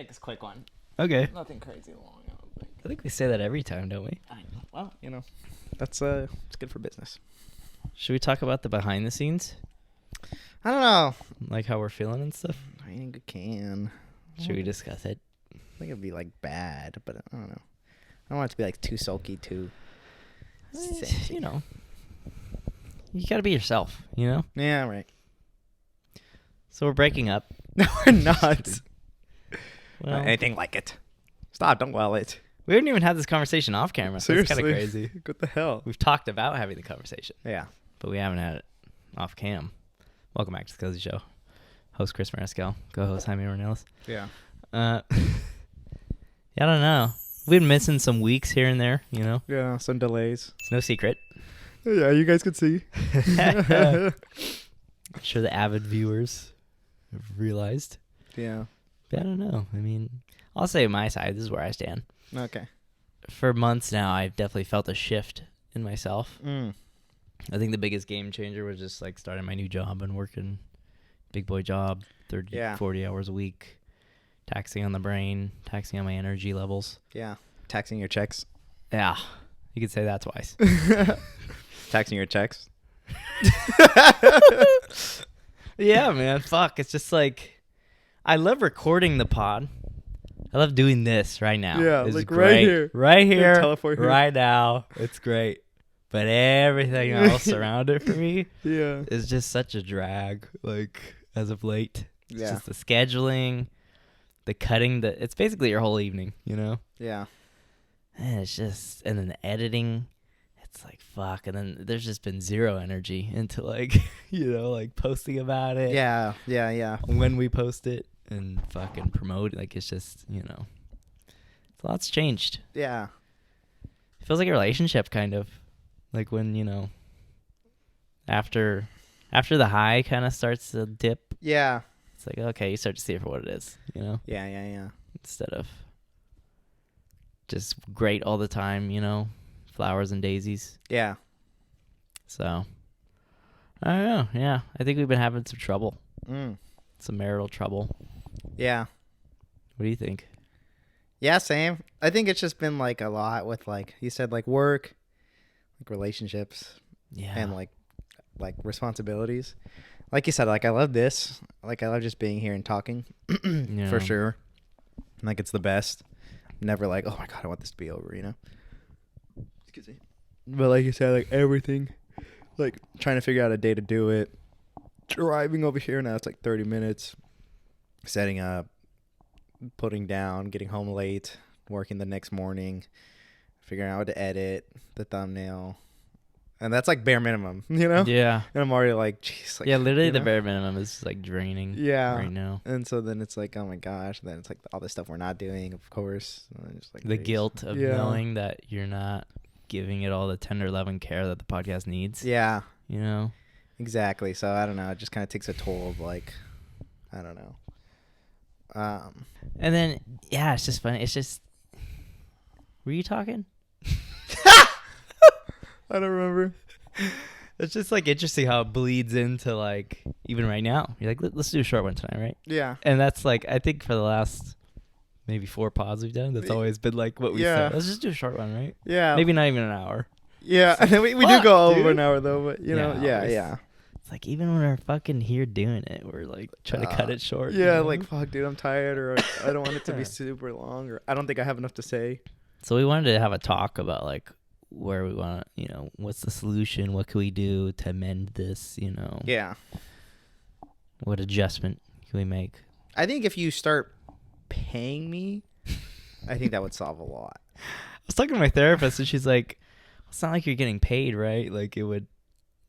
make this quick one. Okay. Nothing crazy long, I don't think. I think we say that every time, don't we? I know. Well, you know, that's it's good for business. Should we talk about the behind the scenes? I don't know. Like how we're feeling and stuff? I think we can. Should we discuss it? I think it'd be like bad, but I don't know. I don't want it to be like too sulky, too. You know. You gotta be yourself, you know? Yeah, right. So we're breaking up. No, we're not. Well, Anything like it. Stop, don't well it. we haven't even had this conversation off camera. So it's Seriously. kind of crazy. What the hell? We've talked about having the conversation, Yeah. but we haven't had it off cam. Welcome back to the Cozy Show. Host Chris Mariscal. Co-host Jaime Ornelas. Yeah. Yeah, I don't know. We've been missing some weeks here and there, you know? Yeah, some delays. It's no secret. Yeah, you guys could see. I'm sure the avid viewers have realized. Yeah. But I don't know. I mean, I'll say my side. This is where I stand. Okay. For months now, I've definitely felt a shift in myself. Mm. I think the biggest game changer was just like starting my new job and working big boy job, 30, Yeah. 40 hours a week, taxing on the brain, taxing on my energy levels. Yeah. Taxing your checks. Yeah, you could say that twice. Taxing your checks. Yeah, man. Fuck. It's just like, I love recording the pod. I love doing this right now. Yeah, It's like great. right here. Right here. Teleport here. Right now. It's great. But everything else around it for me Yeah. is just such a drag, like, as of late. It's Yeah. just the scheduling, the cutting, it's basically your whole evening, you know? Yeah. And it's just, and then the editing, it's like, fuck. And then there's just been zero energy into, like, you know, like posting about it. Yeah. Yeah. Yeah. When we post it and fucking promote it. Like, it's just, you know, a lot's changed. Yeah. It feels like a relationship, kind of. Like when, you know, after the high kind of starts to dip, Yeah. it's like, okay, you start to see it for what it is, you know? Yeah. Yeah. Yeah. Instead of just great all the time, you know, flowers and daisies. Yeah. So, I don't know. Yeah, I think we've been having some trouble, Mm. some marital trouble. Yeah. What do you think? Yeah. Same. I think it's just been like a lot with like you said, like work, like relationships, Yeah. and like responsibilities. Like you said, like I love this. Like I love just being here and talking. Yeah. For sure. Like it's the best. Never like, oh my god, I want this to be over, you know? Excuse me. But like you said, like everything. Like trying to figure out a day to do it. Driving over here now, it's like 30 minutes. Setting up, putting down, getting home late, working the next morning, figuring out how to edit the thumbnail. And that's like bare minimum, you know? Yeah. And I'm already like, jeez. Like, Yeah, literally you the know? bare minimum is like draining right now. And so then it's like, oh my gosh. Then it's like all this stuff we're not doing, of course. And it's like The geez. guilt of Yeah. knowing that you're not giving it all the tender love and care that the podcast needs. Yeah, You know? exactly. So I don't know. It just kind of takes a toll of like, I don't know. And then, yeah, it's just funny. It's just, were you talking? I don't remember. It's just like interesting how it bleeds into like, even right now. You're like, let's do a short one tonight, right? Yeah. And that's like, I think for the last maybe 4 pods we've done, that's always been like what we Yeah. said. Let's just do a short one, right? Yeah. Maybe not even an hour. Yeah. And then we do fuck, go over dude. an hour though, but you know, yeah, always. yeah. It's like even when we're fucking here doing it, we're like trying to cut it short. you Yeah, know? like fuck, dude, I'm tired, or I don't want it to be super long, or I don't think I have enough to say. So we wanted to have a talk about like where we want to, you know, what's the solution? What can we do to amend this? You know, Yeah. what adjustment can we make? I think if you start paying me, I think that would solve a lot. I was talking to my therapist and she's like, it's not like you're getting paid, right? Like it would,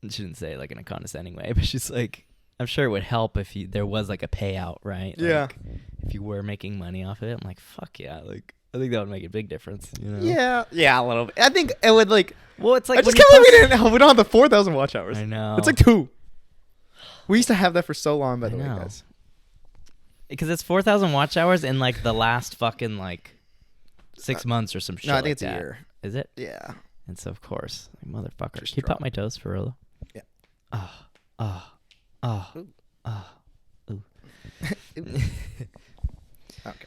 she didn't say it like in a condescending way, but she's like, I'm sure it would help if there was like a payout, right? Yeah. Like, if you were making money off of it. I'm like, fuck yeah. Like, I think that would make a big difference, you know? Yeah. Yeah, a little bit. I think it would like, Well, it's like, I just when can't you believe we don't have the 4,000 watch hours. I know. It's like 2. We used to have that for so long, by the way, know. guys. Because it's 4,000 watch hours in like the last fucking like 6 months or some shit. No, I think like it's that. a year. Is it? Yeah. And so of course, like, motherfucker. Just Can you pop drop my toes for real? Yeah. Ooh. Okay.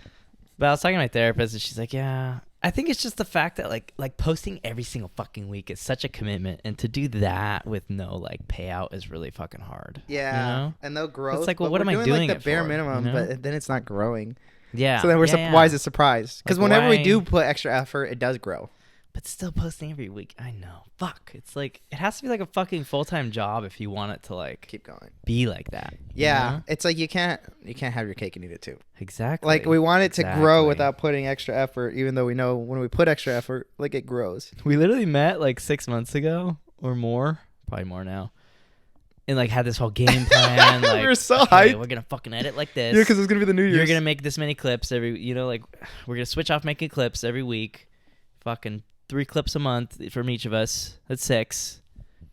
But I was talking to my therapist, and she's like, yeah, I think it's just the fact that like posting every single fucking week is such a commitment, and to do that with no like payout is really fucking hard. Yeah, you know? and they'll grow. It's like, well, what am I doing like the bare for, minimum, you know? but then it's not growing. Yeah. So then we're yeah. why is it surprised? Because Like, whenever we why- do put extra effort, it does grow. But still posting every week, I know. Fuck. It's like it has to be like a fucking full-time job if you want it to like Keep going. be like that. you Yeah, know? it's like you can't have your cake and eat it too. Exactly. Like we want it to grow Exactly. without putting extra effort, even though we know when we put extra effort, like it grows. We literally met like 6 months ago or more, probably more now, and like had this whole game plan. Like, We were so okay, hyped. we're gonna fucking edit like this. Yeah, because it's gonna be the New Year's. You're gonna make this many clips every. You know, like we're gonna switch off making clips every week. Fucking 3 clips a month from each of us. That's 6.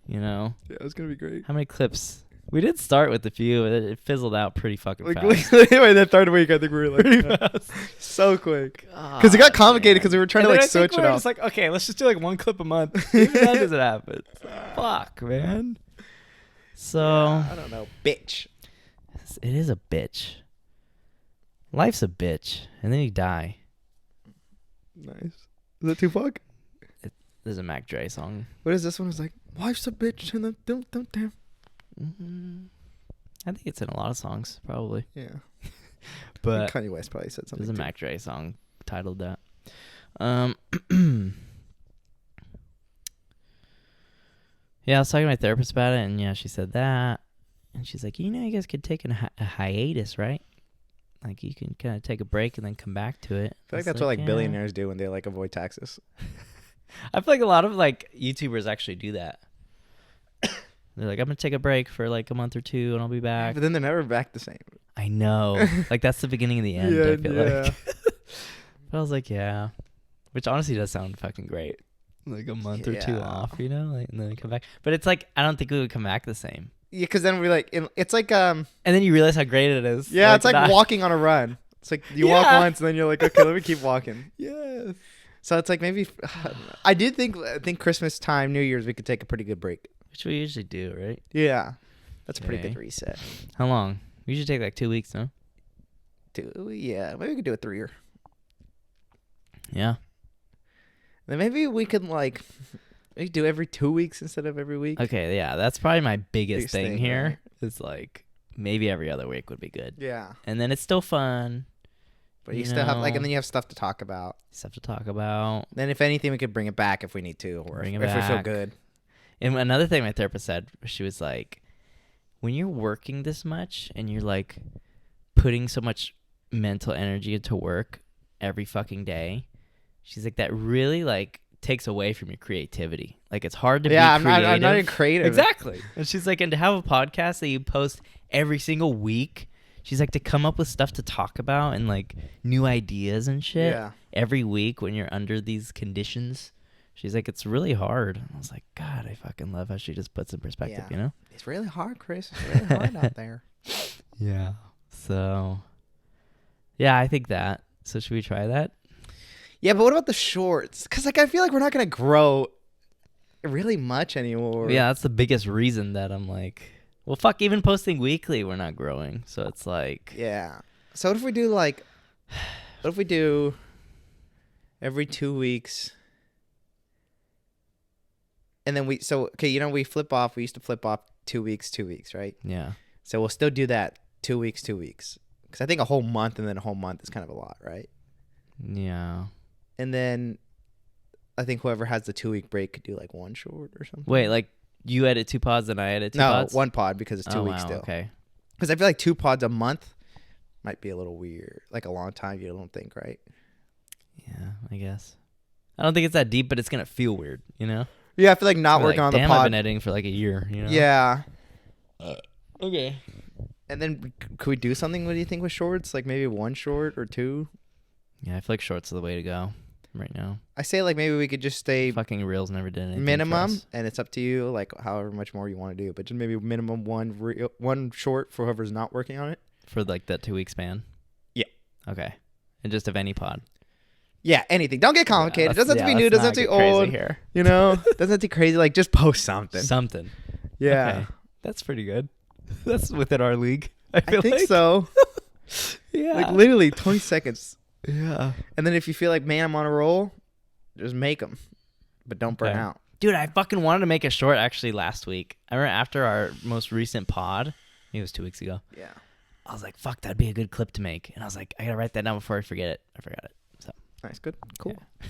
You know, Yeah, it's gonna be great. how many clips? We did start with a few. It fizzled out pretty fucking Like fast. anyway, that third week, I think we were like Pretty fast. so quick because it got complicated because we were trying to like switch it We're up. just like, okay, let's just do like 1 clip a month. Even that doesn't happen. Fuck, man. So I don't know, bitch. it is a bitch. Life's a bitch, and then you die. Nice. Is that Tupac? There's a Mac Dre song. What is this one? It's like life's a bitch and then don't damn. I think it's in a lot of songs, probably. Yeah. But Kanye West probably said something. there's a too. Mac Dre song titled that. Yeah, I was talking to my therapist about it, and yeah, she said that. And she's like, you know, you guys could take a hiatus, right? Like, you can kind of take a break and then come back to it. I feel like that's what like billionaires do when they like avoid taxes. I feel like a lot of like YouTubers actually do that. They're like, I'm gonna take a break for like a month or 2, and I'll be back. But then they're never back the same. I know, like that's the beginning of the end. I feel like. But I was like, yeah, which honestly does sound fucking great. Like a month or 2 Yeah. off, you know, like, and then come back. But it's like I don't think we would come back the same. Yeah, because then we like it's like And then you realize how great it is. yeah, it's like not- walking on a run. It's like you walk Yeah. once and then you're like, okay, let me keep walking. Yes. So it's like maybe I think Christmas time, New Year's, we could take a pretty good break. Which we usually do, right? Yeah, that's a pretty Okay. good reset. How long? We usually take like 2 weeks, no? Yeah, maybe we could do a 3-year. Yeah. Then maybe we could like maybe do every 2 weeks instead of every week. Okay, yeah, that's probably my biggest Biggest thing thing, here. right? Is like maybe every other week would be good. Yeah, And then it's still fun. but you still have like, know, and then you have stuff to talk about. stuff to talk about. Then if anything, we could bring it back if we need to, or Bring if it we feel back. good. And another thing my therapist said, she was like, when you're working this much and you're like putting so much mental energy into work every fucking day, she's like, that really like takes away from your creativity. Like it's hard to Yeah, be I'm creative. not even creative. Exactly. And she's like, and to have a podcast that you post every single week, she's like, to come up with stuff to talk about and like new ideas and shit Yeah. every week when you're under these conditions. She's like, it's really hard. And I was like, God, I fucking love how she just puts in perspective, Yeah. you know? It's really hard, Chris. It's really hard out there. Yeah. So, yeah, I think that. So should we try that? Yeah, but what about the shorts? Because like I feel like we're not gonna grow really much anymore. Yeah, that's the biggest reason that I'm like, well, fuck, even posting weekly, we're not growing. So it's like, Yeah. So what if we do like, what if we do every 2 weeks? And then we we flip off. We used to flip off 2 weeks, right? yeah. So we'll still do that 2 weeks, 2 weeks. Because I think a whole month and then a whole month is kind of a lot, right? Yeah. And then I think whoever has the 2 week break could do like one short or something. Wait, like you edit 2 pods and I edit 2 no, pods? one pod because it's 2 Oh, weeks wow, still. Okay. Because I feel like 2 pods a month might be a little weird. Like a long time, you don't think, right? Yeah, I guess. I don't think it's that deep, but it's going to feel weird, you know? Yeah, I feel like not We're working like, on the damn, I've pod. been editing for like a year, you know? Yeah. Okay. And then could we do something, what do you think, with shorts? Like maybe 1 short or 2? Yeah, I feel like shorts are the way to go right now. I say like maybe we could just stay Fucking Reels never did anything for minimum, us. and it's up to you, like however much more you want to do. But just maybe minimum one short for whoever's not working on it. For like that 2 week span? Yeah. Okay. And just of any pod. Yeah, anything. Don't get complicated. Yeah, It doesn't have to be new. let's Doesn't not have to be get crazy old. here. You know, doesn't have to be crazy. Like just post something. Something. Yeah, Okay. That's pretty good. That's within our league. I feel I think like. so. Yeah. Like literally 20 seconds. Yeah. And then if you feel like, man, I'm on a roll, just make them, but don't burn out. Dude, I fucking wanted to make a short actually last week. I remember after our most recent pod, it was 2 weeks ago. Yeah. I was like, fuck, that'd be a good clip to make. And I was like, I gotta write that down before I forget it. I forgot it. So Nice, good, cool. Yeah.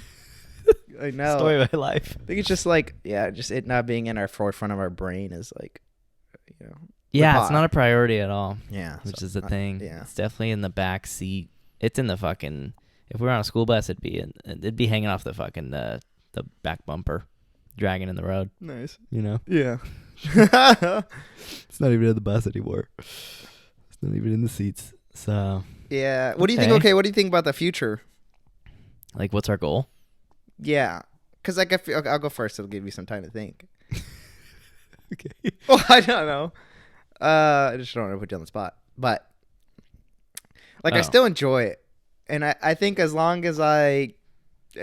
I know. Story of my life. I think it's just like, just it not being in our forefront of our brain is like, you know. Yeah, it's not a priority at all. Yeah. Which is the thing. Yeah. It's definitely in the back seat. It's in the fucking, if we were on a school bus, it'd be hanging off the fucking, the back bumper, dragging in the road. Nice. You know? Yeah. It's not even in the bus anymore. It's not even in the seats. So. Yeah. What do you think? Okay. What do you think about the future? Like, what's our goal? Yeah. Because like, I'll go first. It'll give you some time to think. Okay. Well, I don't know. I just don't want to put you on the spot. But, like, I still enjoy it. And I think as long as I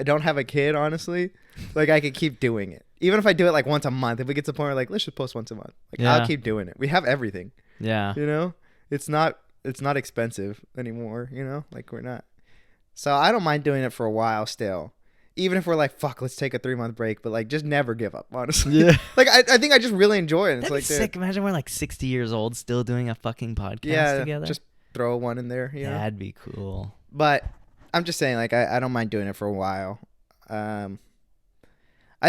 don't have a kid, honestly, like, I could keep doing it. Even if I do it, like, once a month. If we get to the point where, like, let's just post once a month. Like, I'll keep doing it. We have everything. Yeah. You know? It's not expensive anymore, you know? Like, we're not. So I don't mind doing it for a while still. Even if we're like, fuck, let's take a 3-month break, but like, just never give up, honestly. Yeah. Like, I think I just really enjoy it. It's That'd like, be sick. Imagine we're like 60 years old still doing a fucking podcast together. Just throw one in there, you know? That'd be cool. But I'm just saying, like, I don't mind doing it for a while. I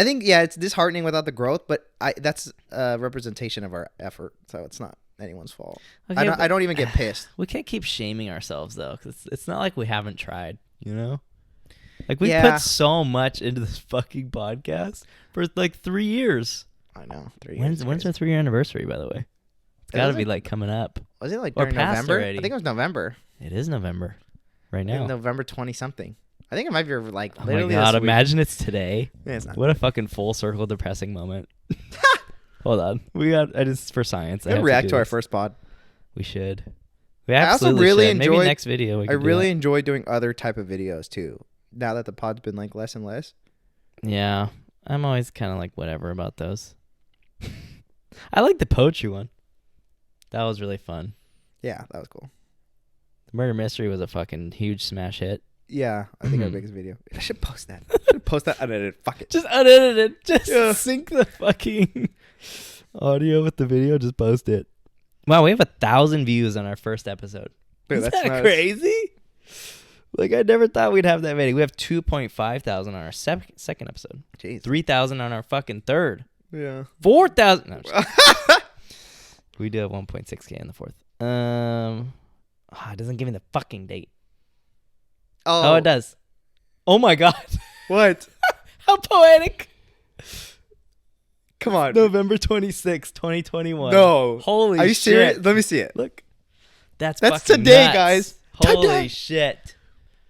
think, it's disheartening without the growth, but that's a representation of our effort, so it's not anyone's fault. Okay, I don't even get pissed. We can't keep shaming ourselves, though, because it's not like we haven't tried, you know? Like, we Yeah. put so much into this fucking podcast for like 3 years. I know. 3 years. When's our 3-year anniversary, by the way? It's got to Is be it? like coming up. Was it like Or during past November? already. I think it was November. It is November right I think now. November 20-something. I think it might be like Oh my literally god, this week. imagine it's today. Yeah, it's not. What a fucking full circle depressing moment. Hold on. I just for science. We'll react to our first pod. We should. We I also absolutely really should. Maybe enjoyed- next video. We I can do really that. enjoy doing other type of videos too. Now that the pod's been like less and less. Yeah, I'm always kind of like whatever about those. I like the poetry one. That was really fun. Yeah, that was cool. The murder mystery was a fucking huge smash hit. Yeah, I think our biggest video. I should post that. I should post that unedited. Fuck it. Just unedited. Just Yeah. sync the fucking audio with the video. Just post it. Wow, we have 1,000 views on our first episode. Dude, Is that's that nuts. crazy? Like, I never thought we'd have that many. We have 2.5 thousand on our second episode. Jeez. 3,000 on our fucking third. Yeah. 4,000. No, we do have 1.6K in the fourth. It doesn't give me the fucking date. Oh, it does. Oh my god. What? How poetic. Come on. November 26, 2021. No. Holy Are you shit. serious? Let me see it. Look. That's That's fucking today, nuts. guys. Holy Today. shit.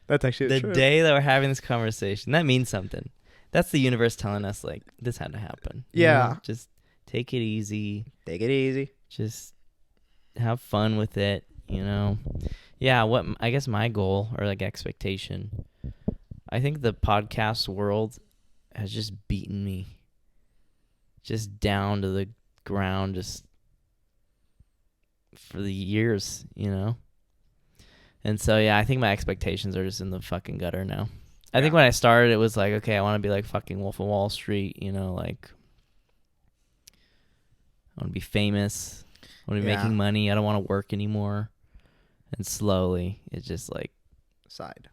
That's actually The true. day that we're having this conversation, that means something. That's the universe telling us, like, this had to happen. You Yeah. know? Just take it easy. Take it easy. Just have fun with it, you know? Yeah, I guess my goal or, like, expectation, I think the podcast world has just beaten me. Just down to the ground, just for the years, you know? And so, yeah, I think my expectations are just in the fucking gutter now. I think when I started, it was like, okay, I want to be like fucking Wolf of Wall Street, you know, like, I want to be famous. I want to be Yeah. making money. I don't want to work anymore. And slowly, it's just like, Side.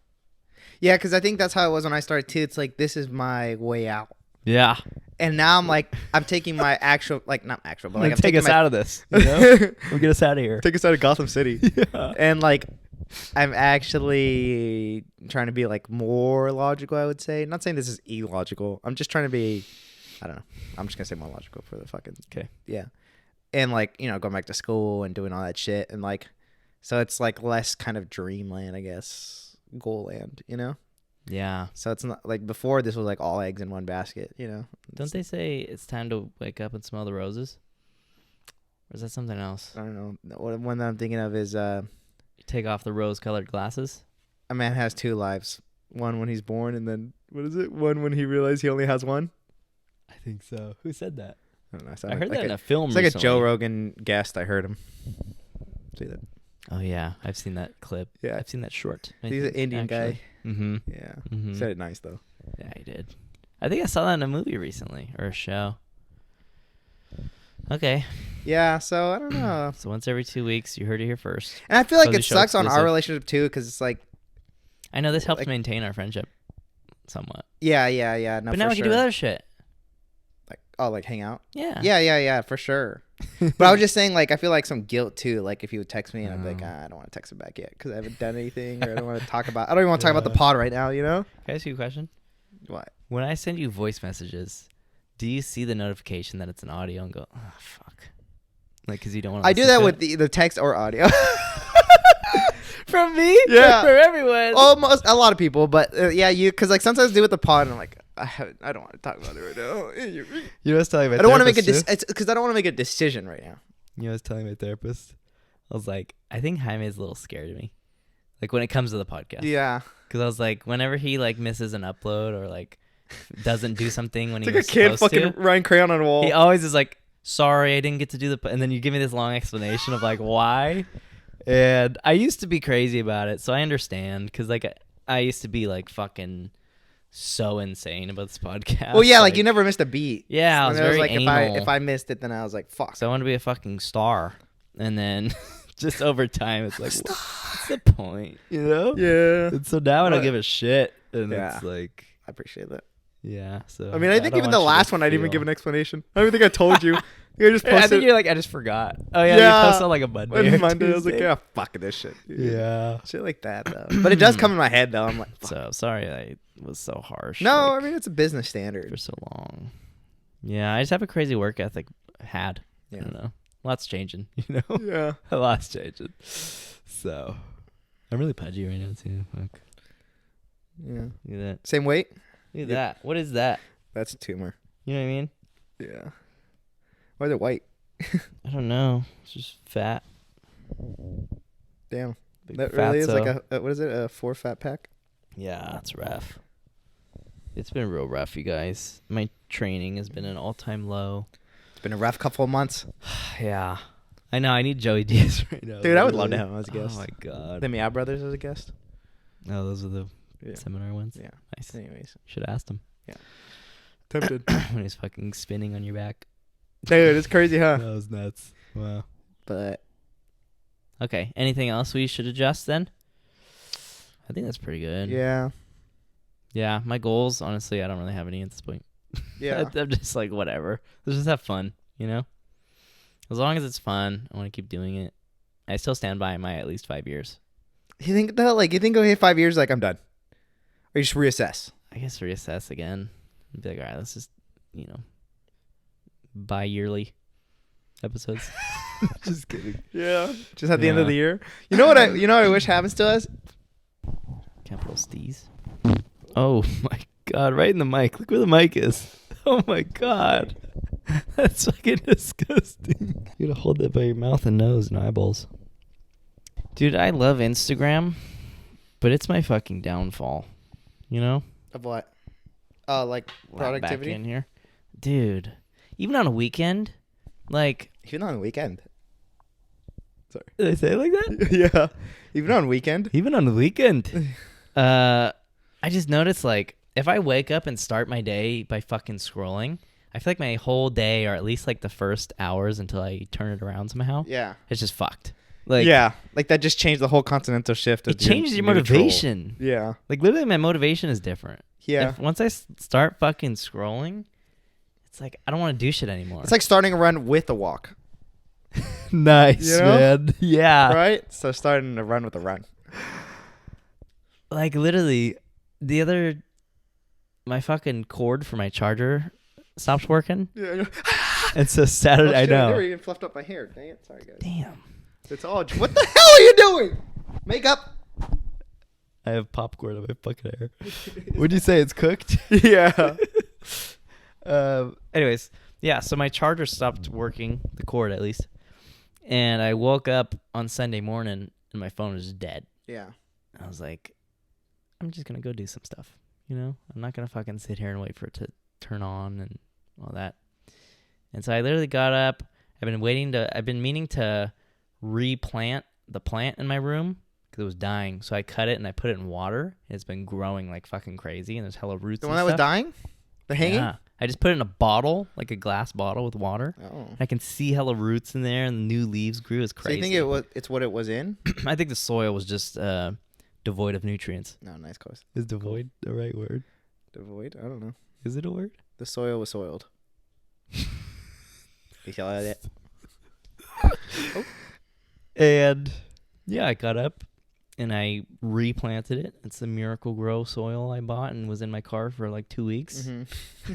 Yeah, because I think that's how it was when I started too. It's like, this is my way out. yeah, And now I'm like, I'm taking my actual, like, not actual, but like, I'm take taking us my, out of this. You know? We'll get us out of here. Take us out of Gotham City. Yeah. And like, I'm actually trying to be like more logical, I would say. Not saying this is illogical. I'm just trying to be, I don't know. I'm just going to say more logical for the fucking. Okay. Yeah. And like, you know, going back to school and doing all that shit. And like, so it's like less kind of dreamland, I guess, goal land, you know? Yeah. So it's not like before this was like all eggs in one basket, you know? Don't they say it's time to wake up and smell the roses? Or is that something else? I don't know. One that I'm thinking of is You take off the rose-colored glasses? a man has two lives. One when he's born, and then, what is it? One when he realized he only has one? I think so. Who said that? I don't know. I heard that in a film It's like recently. a Joe Rogan guest. I heard him say that. Oh yeah, I've seen that clip. Yeah. I've seen that short. He's an Indian guy. Mm-hmm. Yeah. Mm-hmm. Said it nice though. Yeah, he did. I think I saw that in a movie recently or a show. Okay. Yeah, so I don't know. So once every 2 weeks, you heard it here first. And I feel like Cozy it Show sucks on our exclusive. relationship too, because it's like, I know this helped Like- maintain our friendship somewhat. yeah. No, but now for we sure. can do other shit. Like hang out. Yeah. Yeah, for sure. But I was just saying, like, I feel like some guilt too. Like if you would text me and I'd be like, Oh. I don't want to text him back yet because I haven't done anything, or I don't want to talk about. I don't even want to talk about the pod right now. You know Can I ask you a question? what? When I send you voice messages, do you see the notification that it's an audio and go, oh, fuck? Like, because you don't want to I do that with the text or audio. From me? Yeah. For everyone. Almost a lot of people, but yeah, because like sometimes I do with the pod, and I'm like, I don't want to talk about it right now. You know, I was telling my I don't want to make therapist, it's because I don't want to make a decision right now. You know, I was telling my therapist, I was like, I think Jaime is a little scared of me. Like, when it comes to the podcast. Yeah, Because I was like, whenever he, like, misses an upload or, like, doesn't do something when it's he like a was kid supposed fucking to, writing crayon on a wall. he always is like, sorry, I didn't get to do and then you give me this long explanation of, like, why. And I used to be crazy about it, so I understand. Because, like, I used to be, like, fucking so insane about this podcast. Well, yeah, like you never missed a beat. Yeah, I was And it very like anal. if I missed it, then I was like, fuck. So I want to be a fucking star. And then just over time, it's like, what's the point? You know? Yeah, And so now I don't But- give a shit. And Yeah. it's like, I appreciate that. yeah. So I mean, I think don't even the want you to last one, I didn't even feel- give an explanation. I don't even think I told you. I just I posted think you're like, I just forgot. Oh, yeah. Yeah. You post on like a Monday. on or Monday. I was like, Tuesday. yeah, fuck this shit. Dude. Yeah. Shit like that though. But it does come in my head though. I'm like, fuck. So sorry I was so harsh. No, like, I mean it's a business standard. for so long. Yeah. I just have a crazy work ethic. I Yeah. don't know. Lots changing, you know? Yeah. A lot's changing. So I'm really pudgy right now, too. Fuck. Yeah. Look at that. Same weight? Look at Yep. that. What is that? That's a tumor. You know what I mean? Yeah. Why is it white? I don't know. It's just fat. Damn. Big That really is like fatso. a what is it? A 4 fat pack? Yeah, it's rough. It's been real rough, you guys. My training has been an all-time low. It's been a rough couple of months. Yeah. I know. I need Joey Diaz right now. Dude, I would love to literally. have him as a guest. Oh, my God. The Meow Brothers as a guest. Oh, those are the Yeah. seminar ones? Yeah. Nice. Anyways. Should have asked him. Tempted. When he's fucking spinning on your back. Dude, it's crazy, huh? That was nuts. Wow. But Okay. Anything else we should adjust then? I think that's pretty good. yeah. Yeah. My goals, honestly, I don't really have any at this point. Yeah. I'm just like, whatever. Let's just have fun, you know? As long as it's fun, I want to keep doing it. I still stand by my at least 5 years. You think though, like you think okay, 5 years, like I'm done. Or you just reassess. I guess reassess again. And be like, all right, let's just, bi-yearly episodes. Just kidding. Yeah. Just at the end of Yeah. the year. You know what I wish happens to us? Capital Steez. Oh my God, right in the mic. Look where the mic is. Oh my God. That's fucking disgusting. You gotta hold that by your mouth and nose and eyeballs. Dude, I love Instagram, but it's my fucking downfall. You know? Of what? Oh, like Lap productivity? back in here. Dude, even on a weekend, like, Even on the weekend. Sorry. did I say it like that? Yeah. Even on weekend. Even on the weekend. I just noticed, like, if I wake up and start my day by fucking scrolling, I feel like my whole day, or at least like the first hours until I turn it around somehow, Yeah. it's just fucked. Like, yeah. Like that just changed the whole continental shift. it changes your motivation. Yeah. Like, literally, my motivation is different. Yeah. If, once I start fucking scrolling, it's like, I don't want to do shit anymore. It's like starting a run with a walk. nice, You know? man. Yeah. Right? So starting a run with a run. Like, literally, my fucking cord for my charger stopped working. Yeah. And so Saturday, I know. I never even fluffed up my hair. Dang it. Sorry, guys. Damn. It's all. What the hell are you doing? Makeup? I have popcorn on my fucking hair. Would you say it's cooked? Yeah. Anyways, yeah, so my charger stopped working, the cord at least. And I woke up on Sunday morning and my phone was dead. Yeah. I was like, I'm just going to go do some stuff. You know, I'm not going to fucking sit here and wait for it to turn on and all that. And so I literally got up. I've been meaning to replant the plant in my room because it was dying. So I cut it and I put it in water. And it's been growing like fucking crazy, and there's hella roots. The one that was dying? The hanging? Yeah. I just put it in a bottle, like a glass bottle with water. Oh. I can see hella roots in there, and the new leaves grew. It's crazy. So you think it's what it was in? I think the soil was just devoid of nutrients. No, nice close. Is devoid the right word? Devoid? I don't know. Is it a word? The soil was soiled. You shall add it. Oh. And yeah, I got up and I replanted it. It's the Miracle Grow soil I bought and was in my car for like 2 weeks. Mm-hmm.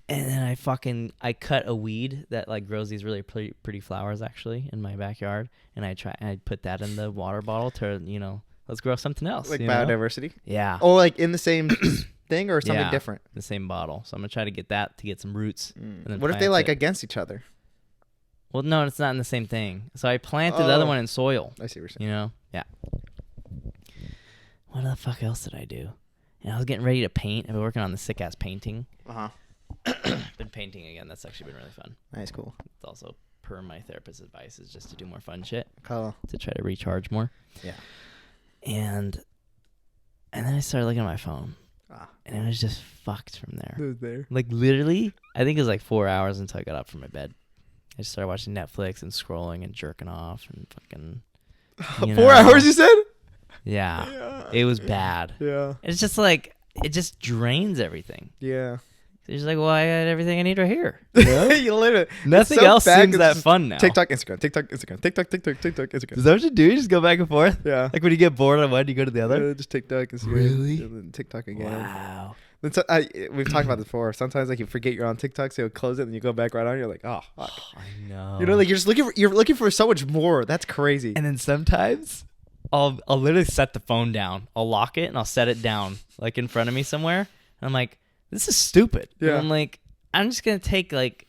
And then I cut a weed that like grows these really pretty flowers actually in my backyard, and I put that in the water bottle to, let's grow something else. Like biodiversity? Yeah. Oh, like in the same thing or something different? The same bottle. So I'm gonna try to get that to get some roots. And then what if they like against each other? Well, no, it's not in the same thing. So I planted the other one in soil. I see what you're saying. Yeah. What the fuck else did I do? And I was getting ready to paint. I've been working on the sick ass painting. Been painting again. That's actually been really fun. Nice, cool. It's also per my therapist's advice is just to do more fun shit. Cool. To try to recharge more. Yeah. And then I started looking at my phone. And it was just fucked from there. It was there. Like literally, I think it was like 4 hours until I got up from my bed. I just started watching Netflix and scrolling and jerking off and fucking. 4 hours, you said? Yeah. It was bad. Yeah. It's just like, it just drains everything. So Yeah. you're just like, well, I got everything I need right here. You literally. Nothing so else seems it's that fun now. TikTok, Instagram, TikTok, Instagram, TikTok, TikTok, TikTok, Instagram. Is that what you do? You just go back and forth? Yeah. Like when you get bored on one, you go to the other? Just TikTok, Instagram. Really? And then TikTok again. Wow. Then we've talked about this before. Sometimes like you forget you're on TikTok, so you'll close it and you go back right on. You're like, oh, fuck. I know. Like you're just looking for so much more. That's crazy. And then sometimes I'll literally set the phone down. I'll lock it and I'll set it down like in front of me somewhere. And I'm like, this is stupid. Yeah. And I'm like, I'm just going to take like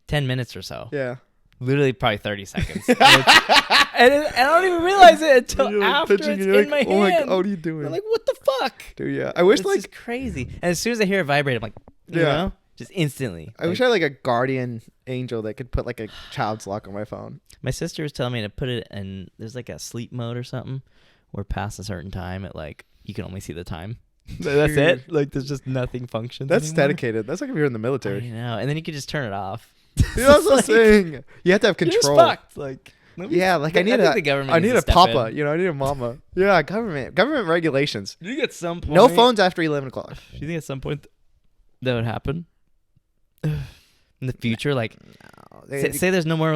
10 minutes or so. Yeah. Literally probably 30 seconds. and I don't even realize it until after it's in my hand. Oh my God, what are you doing? I'm like, what the fuck? Dude, yeah. I wish It's just crazy. And as soon as I hear it vibrate, I'm like, you know? Just instantly. I wish I had like a guardian angel that could put like a child's lock on my phone. My sister was telling me to put it in, there's like a sleep mode or something where past a certain time it like, you can only see the time. That's it. Like there's just nothing functions. That's anymore. dedicated. That's like if you're in the military. I know. And then you can just turn it off. You know what I'm saying? You have to have control. You're just fucked. Like, yeah, like I need the government. I need a step papa. in. I need a mama. Yeah, government regulations. Do you think at some point? No phones after 11 o'clock. Do you think at some point that would happen in the future? Like, say there's no more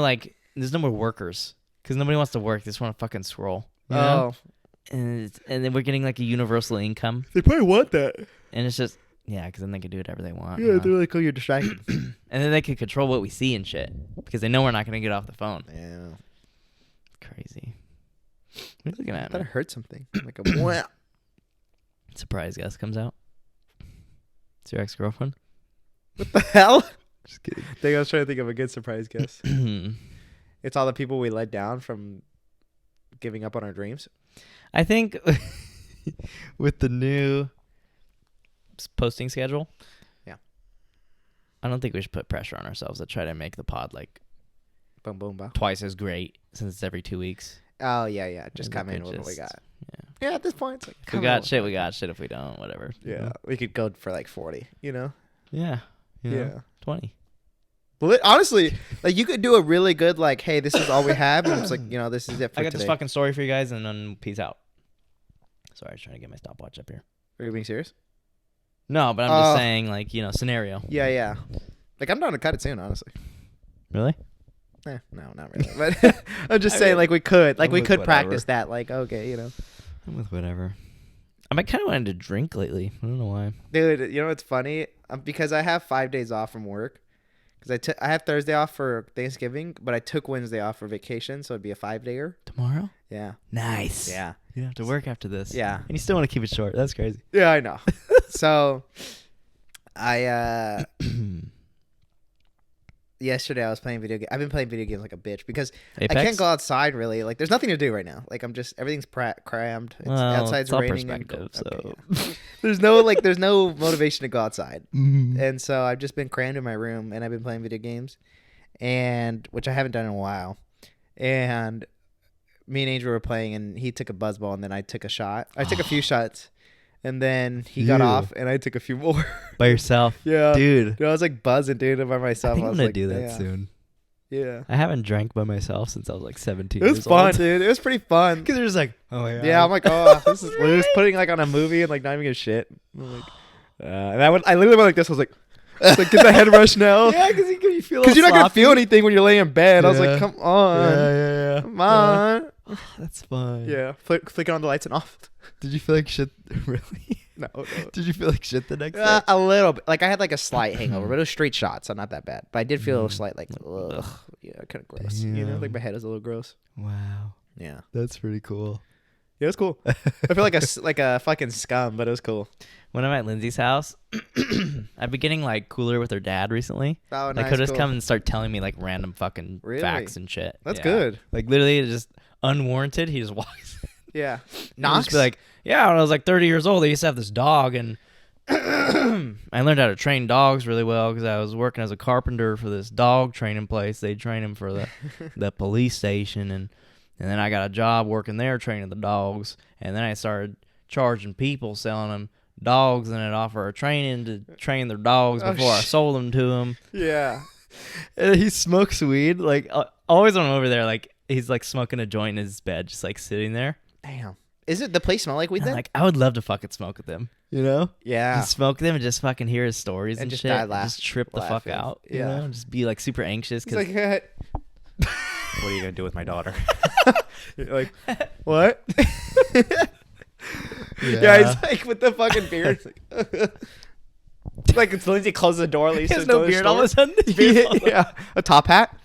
workers because nobody wants to work. They just want to fucking scroll. You know? And then we're getting like a universal income. They probably want that. And it's just because then they can do whatever they want. Yeah, they're like, oh, you're distracted. And then they can control what we see and shit because they know we're not gonna get off the phone. Yeah. Crazy. What are you looking at? I thought I heard something. Like a surprise guest comes out. It's your ex-girlfriend. What the hell? Just kidding. I was trying to think of a good surprise guest. It's all the people we let down from giving up on our dreams. I think with the new posting schedule, I don't think we should put pressure on ourselves to try to make the pod like boom, boom, boom. twice as great since it's every 2 weeks. Oh yeah. Just come in with what we got. Yeah. At this point, it's like we got shit. We got shit. If we don't, whatever. Yeah, we could go for like 40. Yeah. 20. Well, honestly, like you could do a really good like, hey, this is all we have, and it's like this is it for I got today. this fucking story for you guys, and then peace out. Sorry, I was trying to get my stopwatch up here. Are you being serious? No, but I'm just saying, like, scenario. Yeah. Like, I'm down to cut it soon, honestly. Really? No, not really. But I'm just saying, like, we could practice that. Like, okay, I'm with whatever. I kind of wanted to drink lately. I don't know why. Dude, you know what's funny? Because I have 5 days off from work. Because I have Thursday off for Thanksgiving, but I took Wednesday off for vacation, so it'd be a 5-dayer. Tomorrow? Yeah. Nice. Yeah. You have to work after this. Yeah. And you still want to keep it short. That's crazy. Yeah, I know. So, yesterday I was playing video games. I've been playing video games like a bitch because Apex? I can't go outside really. Like, there's nothing to do right now. Like, everything's crammed. Outside's it's all raining. perspective, so. Okay. There's no motivation to go outside. And so I've just been crammed in my room and I've been playing video games, which I haven't done in a while. And me and Angel were playing, and he took a buzz ball, and then I took a shot. I took a few shots, and then he got off, and I took a few more. By yourself? Yeah. Dude. I was like buzzing, dude, by myself. I think I I'm was going to like, do that damn. soon. Yeah. I haven't drank by myself since I was like 17 It was years fun, old. dude. It was pretty fun. Because they're just like, oh my God. Yeah, I'm like, oh, this is we're just putting like on a movie and like not even a shit. I'm like, and I literally went like this. I was like, get the head rush now. Yeah, because you feel Because you're not gonna feel sloppy. anything when you're laying in bed. I was Yeah. like, come on, Yeah. come on. That's fun. Yeah, flicking on the lights and off. Did you feel like shit? Really? No. Did you feel like shit the next day? A little bit. Like I had like a slight hangover, but it was straight shots, so not that bad. But I did feel a slight like, ugh, yeah, kind of gross. You know, like my head is a little gross. Wow. Yeah, That's pretty cool. yeah, it was cool. I feel like a fucking scum, but it was cool. When I'm at Lindsay's house, I've been getting like cooler with her dad recently. Oh, Like nice. he'll just cool. come and start telling me like random fucking Really? facts and shit. That's Yeah. good. Like literally just unwarranted. He just walks. Yeah. He'll Knox. just be like, yeah, when I was like 30 years old, I used to have this dog, and I learned how to train dogs really well because I was working as a carpenter for this dog training place. They train him for the police station, and then I got a job working there training the dogs, and then I started charging people, selling them dogs, and I'd offer a training to train their dogs before I sold them to them. Yeah. And he smokes weed. Like always when I'm over there, like he's like smoking a joint in his bed, just like sitting there. Damn. Is it the place smell like weed And, then? like I would love to fucking smoke with him. You know? Yeah. Just smoke with him and just fucking hear his stories and just shit. die And just trip the fuck laughing. out. You Yeah. know? And just be like super anxious. He's Cause like, what are you gonna do with my daughter? You're like, what? Yeah, he's like with the fucking beard. It's like it's Lindsay closes the door. he has no beard all of a sudden. Yeah, a top hat.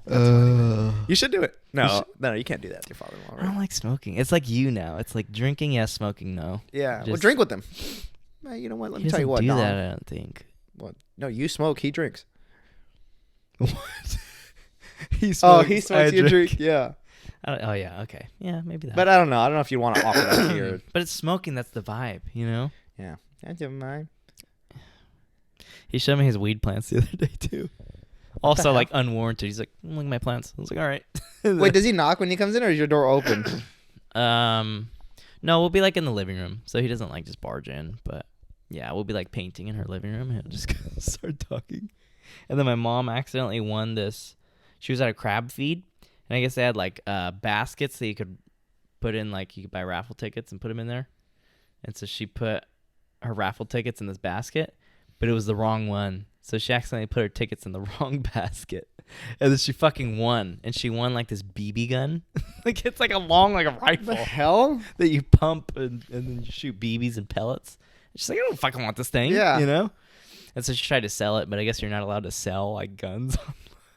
You should do it. No, you can't do that to your father-in-law. I don't Right? like smoking. It's like you now. It's like drinking, yes, smoking, no. Yeah, well, Just- drink with them. You know what? Let He me tell doesn't you what. do Dom. that, I don't think. What? No, you smoke. He drinks. What? He smokes. Oh, he I smokes. You drink. Yeah, Oh yeah, okay, yeah, maybe that. but I don't know. I don't know if you want to offer that to your. But it's smoking. That's the vibe, you know. Yeah, never mind. He showed me his weed plants the other day too. Also, hell? like unwarranted. He's like, look at my plants. I was like, all right. Wait, does he knock when he comes in, or is your door open? No, we'll be like in the living room, so he doesn't like just barge in. But yeah, we'll be like painting in her living room, and he'll just start talking. And then my mom accidentally won this. She was at a crab feed, and I guess they had like baskets that you could put in, like you could buy raffle tickets and put them in there. And so she put her raffle tickets in this basket, but it was the wrong one. So she accidentally put her tickets in the wrong basket. And then she fucking won. And she won like this BB gun. Like it's like a long, like a rifle The hell? that you pump and then you shoot BBs and pellets. And she's like, I don't fucking want this thing. Yeah. You know? And so she tried to sell it, but I guess you're not allowed to sell like guns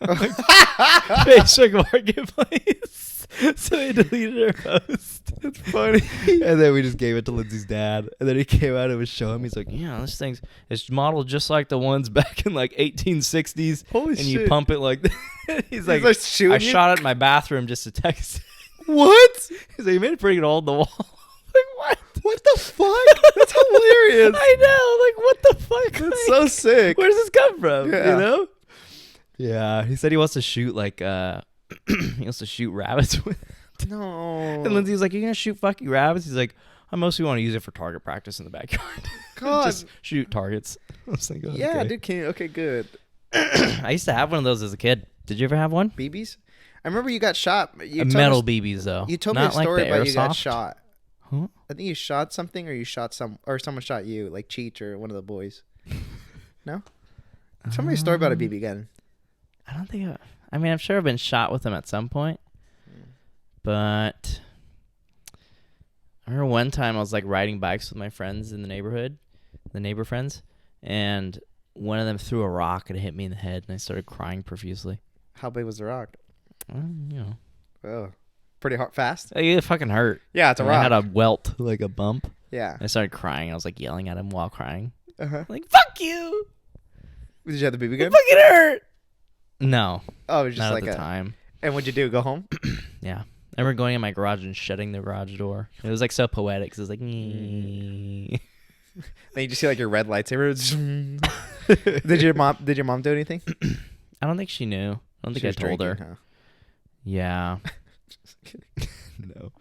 on Facebook Marketplace. So they deleted her post. It's funny. And then we just gave it to Lindsay's dad. And then he came out and was showing him. He's like, yeah, this thing's it's modeled just like the ones back in like 1860s. Holy and shit. you pump it like that. He's like, like shooting I you? shot it in my bathroom just to text. What? He's like, you made it pretty good hole in the wall. Like, what? What the fuck? That's hilarious. I know. Like, what the fuck? That's Like, so sick. where does this come from? Yeah. You know? Yeah. He said he wants to shoot like he wants to shoot rabbits with. No. And Lindsay was like, "You're gonna shoot fucking rabbits?" He's like, "I mostly want to use it for target practice in the backyard. God. Just shoot targets." I was like, Yeah, okay. dude. Okay, good. I used to have one of those as a kid. Did you ever have one? BBs? I remember you got shot. You A told metal us- BBs though. You told me Not a story like the about you got airsoft. shot. Huh? I think you shot something, or you shot someone shot you, like Cheech or one of the boys. No? Tell me a story about a BB gun. I don't think. I mean, I'm sure I've been shot with them at some point, but I remember one time I was like riding bikes with my friends in the neighborhood, the neighbor friends, and one of them threw a rock and it hit me in the head, and I started crying profusely. How big was the rock? You know, Oh, pretty hard, fast. it fucking hurt. Yeah, it's a And rock. I had a welt, like a bump. Yeah. I started crying. I was like yelling at him while crying, Uh-huh. like "Fuck you! Did you have the BB It gun? fucking hurt." No, Oh, it was just not like at the time. And what'd you do? Go home? Yeah. I remember going in my garage and shutting the garage door. It was like so poetic because it was like, Then you just see like your red lightsaber. Did your mom do anything? I don't think she knew. I don't think She I was told her. drinking, huh? Yeah. Just kidding. No.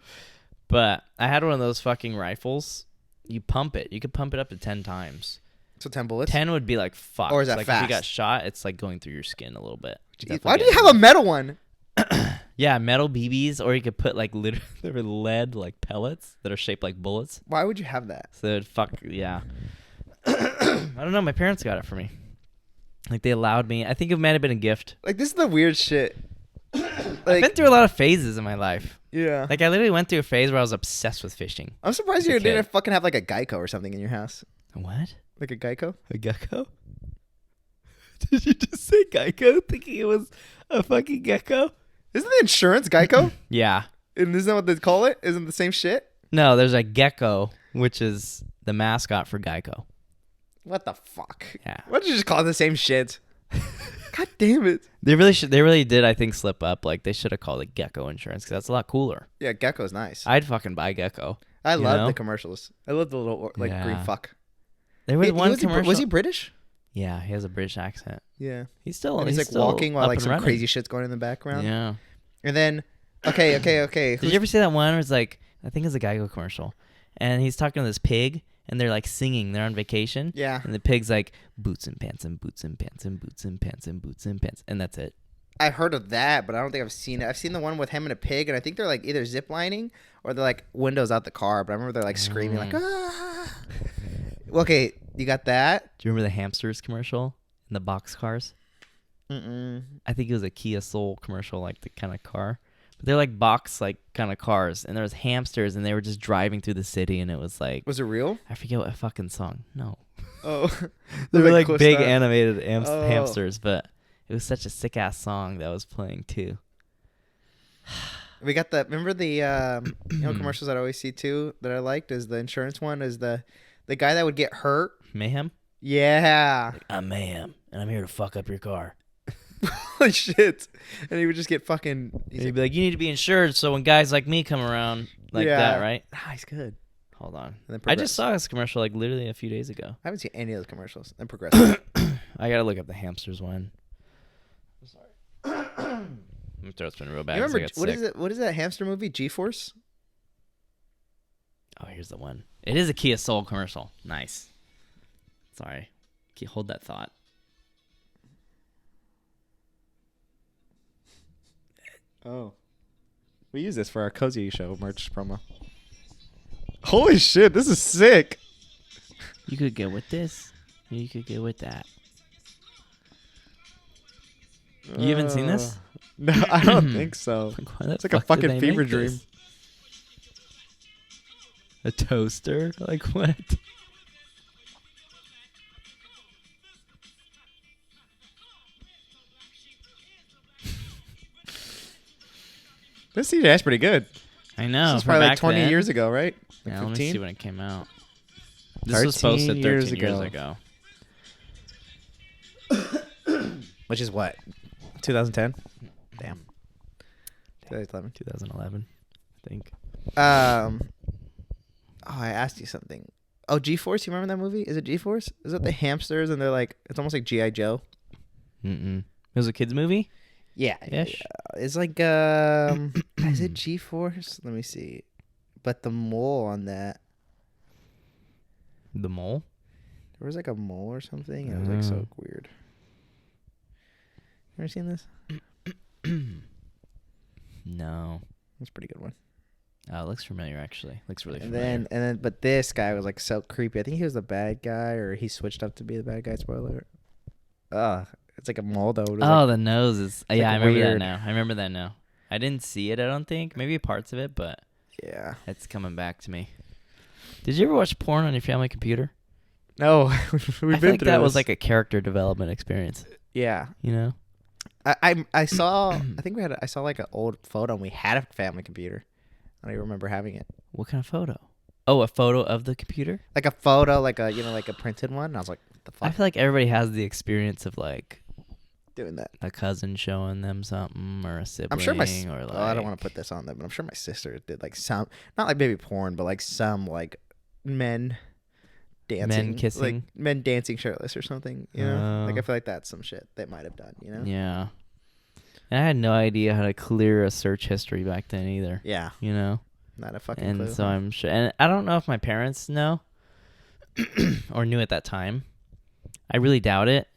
But I had one of those fucking rifles. You pump it. You could pump it up to 10 times. So 10 bullets? 10 would be like fucked. Or is that like fast? if you got shot, it's like going through your skin a little bit. Why do you have a metal one? Yeah, metal BBs, or you could put like literally lead like pellets that are shaped like bullets. Why would you have that? So it'd fuck, yeah. I don't know. My parents got it for me. Like they allowed me. I think it might have been a gift. Like, this is the weird shit. I've been through a lot of phases in my life. Yeah. Like I literally went through a phase where I was obsessed with fishing. I'm surprised you didn't fucking have like a Geico or something in your house. What? Like a Geico? A gecko? Did you just say Geico thinking it was a fucking gecko? Isn't the insurance Geico? Yeah. And isn't that what they call it? Isn't it the same shit? No, there's a gecko, which is the mascot for Geico. What the fuck? Yeah. Why don't you just call it the same shit? God damn it. They really did, I think, slip up. Like, they should have called it Gecko Insurance, because that's a lot cooler. Yeah, Gecko's nice. I'd fucking buy Gecko. I love know? the commercials. I love the little, like, Yeah. green fuck. There was one was commercial. Was he British? Yeah, he has a British accent. Yeah. He's still, And he's like still walking while up like and some running. crazy shit's going in the background. Yeah. And then, okay. Did you ever see that one where it's like, I think it's a Geico commercial, and he's talking to this pig, and they're like singing. They're on vacation. Yeah. And the pig's like, boots and pants and boots and pants and boots and pants and boots and pants. And that's it. I heard of that, but I don't think I've seen it. I've seen the one with him and a pig, and I think they're like either ziplining or they're like windows out the car. But I remember they're like screaming like, ah. Okay, you got that? Do you remember the hamsters commercial in the box cars? Mm-mm. I think it was a Kia Soul commercial, like the kind of car. But they're like box like kind of cars, and there was hamsters, and they were just driving through the city, and it was like, Was it real? I forget what fucking song. No, Oh. they were like cool big stuff. animated Oh. hamsters, but it was such a sick ass song that was playing too. We got the, remember the commercials that I always see too that I liked is the insurance one is the guy that would get hurt. Mayhem. Yeah. I'm Mayhem, and I'm here to fuck up your car. Holy shit. And he would just get fucking. And he'd be like, you need to be insured, so when guys like me come around, like that, right? Ah, he's good. Hold on. And then I just saw this commercial like literally a few days ago. I haven't seen any of those commercials. And Progressive. I gotta look up the hamsters one. Sorry. My throat's been real bad. You 'cause I remember got what sick. is it? What is that hamster movie? G-Force? Oh, here's the one. It is a Kia Soul commercial. Nice. Sorry. Hold that thought. Oh. We use this for our Cozy Show merch promo. Holy shit, this is sick. You could get with this. Or you could get with that. You haven't seen this? No, I don't think so. Like, why the It's like a fuck did fucking they fever make dream. this? A toaster? Like what? This CGI's pretty good. I know. This is from probably like back 20 then. years ago, right? Like Yeah, let me 15? see when it came out. This was posted 13 years ago. Which is what? 2010? Damn. 2011. 2011, I think. Oh, I asked you something. Oh, G-Force, you remember that movie? Is it G-Force? Is it the hamsters and they're like, it's almost like G.I. Joe? Mm-mm. It was a kid's movie? Yeah. Ish? It's like, is it G-Force? Let me see. But the mole on that, The Mole? there was like a mole or something. And it was like so Oh. weird. Ever seen this? No. That's a pretty good one. Oh, it looks familiar, actually. Looks really And familiar. then, but this guy was like so creepy. I think he was the bad guy, or he switched up to be the bad guy. Spoiler. It's like a mole though. It was Oh, like, the nose is... like yeah, I remember that weird. now. I remember that now. I didn't see it, I don't think. Maybe parts of it, but yeah. it's coming back to me. Did you ever watch porn on your family computer? No, we've I feel been like through that was this. like a character development experience, Yeah. you know? I saw. I think I saw like an old photo. And we had a family computer. I don't even remember having it. What kind of photo? Oh, a photo of the computer? Like a photo, like a like a printed one. And I was like, what the fuck? I feel like everybody has the experience of like Doing that. a cousin showing them something or a sibling. I'm sure my. Or like, Oh, I don't want to put this on them, but I'm sure my sister did like some, not like baby porn, but like some like men dancing, kissing? like men dancing shirtless or something. You know, like Oh. I feel like that's some shit they might have done. You know. Yeah. And I had no idea how to clear a search history back then either. Yeah. You know? Not a fucking And clue. so I'm sure. And I don't know if my parents know or knew at that time. I really doubt it.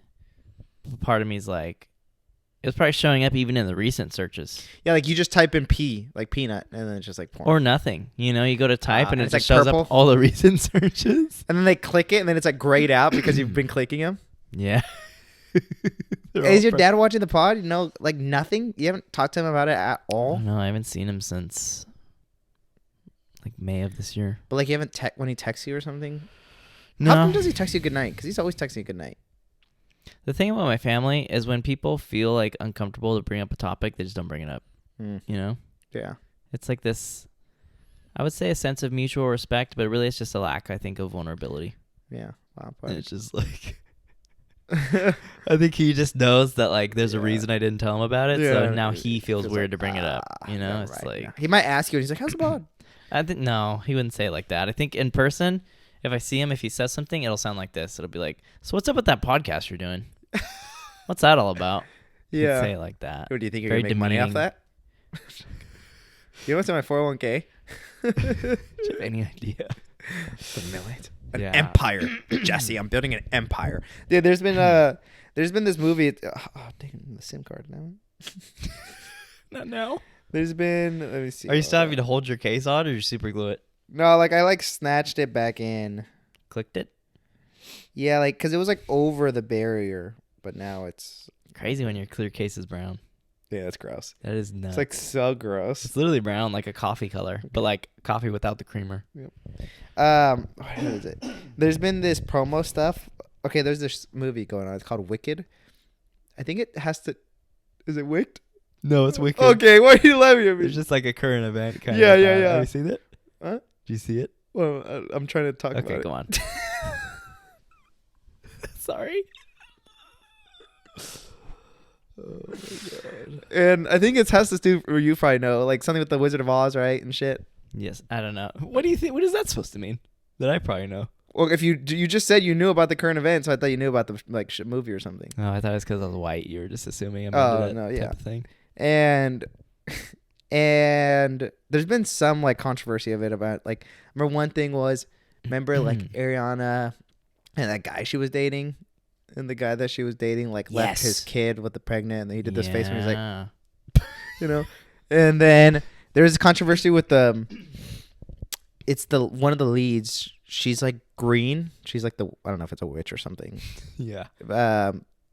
Part of me is like, it was probably showing up even in the recent searches. Yeah, like you just type in P, like peanut, and then it's just like porn. Or nothing. You know, you go to type and it it's just like shows purple. up all the recent searches. And then they click it, and then it's like grayed out because you've been clicking them. Yeah. Is your dad watching the pod? You know, like nothing? You haven't talked to him about it at all? No, I haven't seen him since like May of this year. But like you haven't when he texts you or something? No. How often does he text you good night? Because he's always texting you good night. The thing about my family is when people feel like uncomfortable to bring up a topic, they just don't bring it up. You know? Yeah. It's like this, I would say a sense of mutual respect, but really it's just a lack, I think, of vulnerability. Yeah. Wow. And it's just like, I think he just knows that like there's a reason I didn't tell him about it. So now he feels weird to bring it up. You know? It's like. Yeah. He might ask you and he's like, how's the pod? I think no, he wouldn't say it like that. I think in person, if I see him, if he says something, it'll sound like this. It'll be like, "So what's up with that podcast you're doing? What's that all about?" Yeah. He'd say it like that. Or do you think you're Very gonna make money off demeaning. that? You know what's in my 401k? Do you have any idea? Millions. An Yeah. empire, Jesse. I'm building an empire. Dude, there's been this movie. Taking the SIM card now. Not now. There's been. Let me see. Are you still having to hold your case on, or you super glue it? No, like I like snatched it back in. Clicked it. Yeah, like because it was like over the barrier, but now it's Crazy when your clear case is brown. yeah, that's gross. That is nuts. It's like so gross. It's literally brown, like a coffee color, but like coffee without the creamer. What is it? There's been this promo stuff. Okay, there's this movie going on. It's called Wicked. I think it has to. Is it Wicked? No, it's wicked. Okay, why are you laughing at me? It's just like a current event kind Yeah, of. yeah, yeah. Have you seen it? Huh? Did you see it? Well, I'm trying to talk about Okay, it. go on. Sorry. Oh my god. And I think it has to do, or you probably know, like something with the Wizard of Oz, right, and shit. Yes, I don't know. What do you think? What is that supposed to mean? That I probably know. Well, if you just said you knew about the current event, so I thought you knew about the like movie or something. Oh, I thought it was because I was white. You were just assuming I'm Oh, into that no, type yeah. of thing. And there's been some like controversy of it about like remember one thing was like Ariana and that guy she was dating, and the guy that she was dating like left his kid with the pregnant, and then he did this face when he's like, you know, and then there was a controversy with it's the one of the leads. She's like green. She's like I don't know if it's a witch or something. Yeah.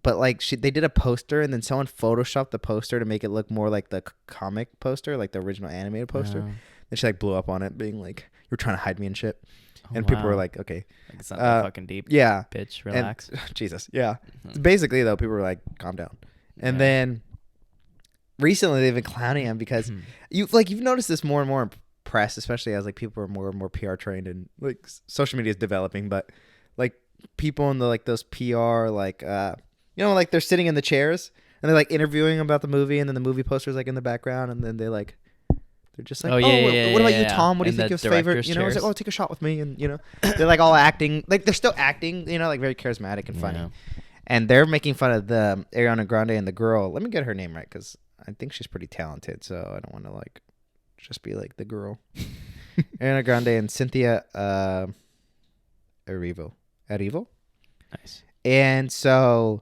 But like they did a poster, and then someone photoshopped the poster to make it look more like the comic poster, like the original animated poster. Wow. Then she like blew up on it, being like, "You're trying to hide me and shit." Oh, And people were wow. like, "Okay, Like, it's not that fucking deep. yeah, Bitch, relax. And, Jesus, yeah." Basically, though, people were like, "Calm down." And Yeah. then recently, they've been clowning him because you've noticed this more and more in press, especially as like people are more and more PR trained and like social media is developing. But like people in the like those PR like you know, like they're sitting in the chairs and they're like interviewing about the movie, and then the movie poster's like in the background, and then they're just like, what about you, Tom? What do you think your favorite? You know, it's like, oh, take a shot with me, and you know, they're like all acting, like they're still acting, you know, like very charismatic and funny, and they're making fun of the Ariana Grande and the girl. Let me get her name right because I think she's pretty talented, so I don't want to like just be like the girl. Ariana Grande and Cynthia Erivo. Nice. And so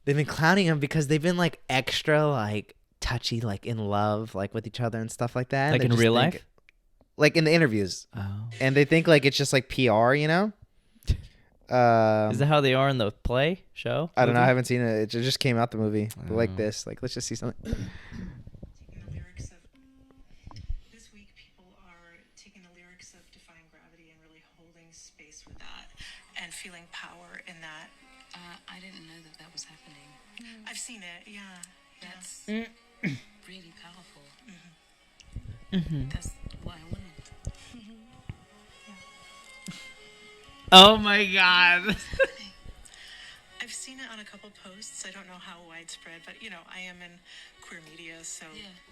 they've been clowning him because they've been like extra like touchy, like in love, like with each other and stuff like that. Like in real life? Like in the interviews. Oh. And they think like it's just like PR, you know? Is that how they are in the play show? I don't know. I movie? haven't seen it. It just came out the movie. But like Oh. this. Like, let's just see something. Taking the lyrics of this week, people are taking the lyrics of Defying Gravity and really holding space with that and feeling power in that. I didn't know that was happening. I've seen it, yeah. That's really powerful. That's what I wanted. Oh my god. I've seen it on a couple posts. I don't know how widespread, but you know, I am in queer media, so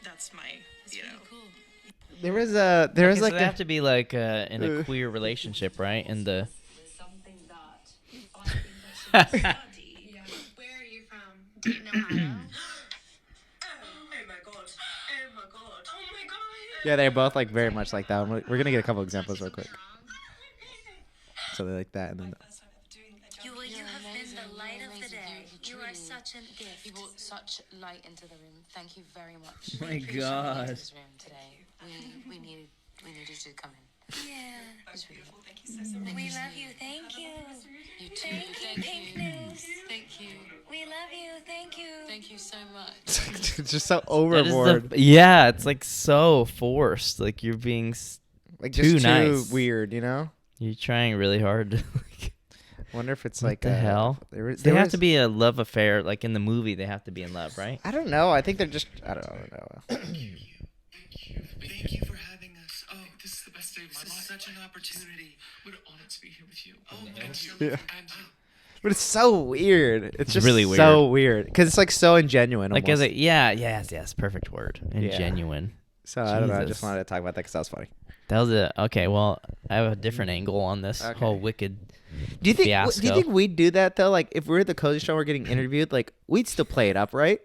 that's my, That's you really know. cool. There was Okay, like so they have to be like in a queer relationship, right? In the Something that I think that should be studied. Where are you from? Do you know how? Yeah, they're both like very much like that. We're gonna get a couple examples real quick. So they like that, and then You have been the light of the day. You are such a gift. You brought such light into the room. Thank you very much. My We appreciate you God. into this room today. We needed you to come in. Yeah. It's really good. We love you. Thank you. You too. Thank you, Pink News. Thank you. We love you. Thank you. Thank you so much. it's just so That is overboard. yeah, it's like so forced. Like you're being, Like too just too nice. weird, you know. you're trying really hard to. Wonder if it's What like the hell? There They have to be a love affair, like in the movie. They have to be in love, right? I don't know. I think they're just. I don't know. Thank you for having us. Oh, this is the best day of my life. This is such an opportunity. What an honor to be here with you. Oh, thank you. Yeah. And But it's so weird. It's just really so weird because it's like so ingenuine. Like almost. as a yes, perfect word. And Yeah. genuine. So I don't know. I just Jesus. wanted to talk about that because that was funny. That was okay. Well, I have a different angle on this Okay. whole wicked. Do you think? Fiasco. Do you think we'd do that though? Like if we're at the Cozy Show, we're getting interviewed. Like we'd still play it up, right?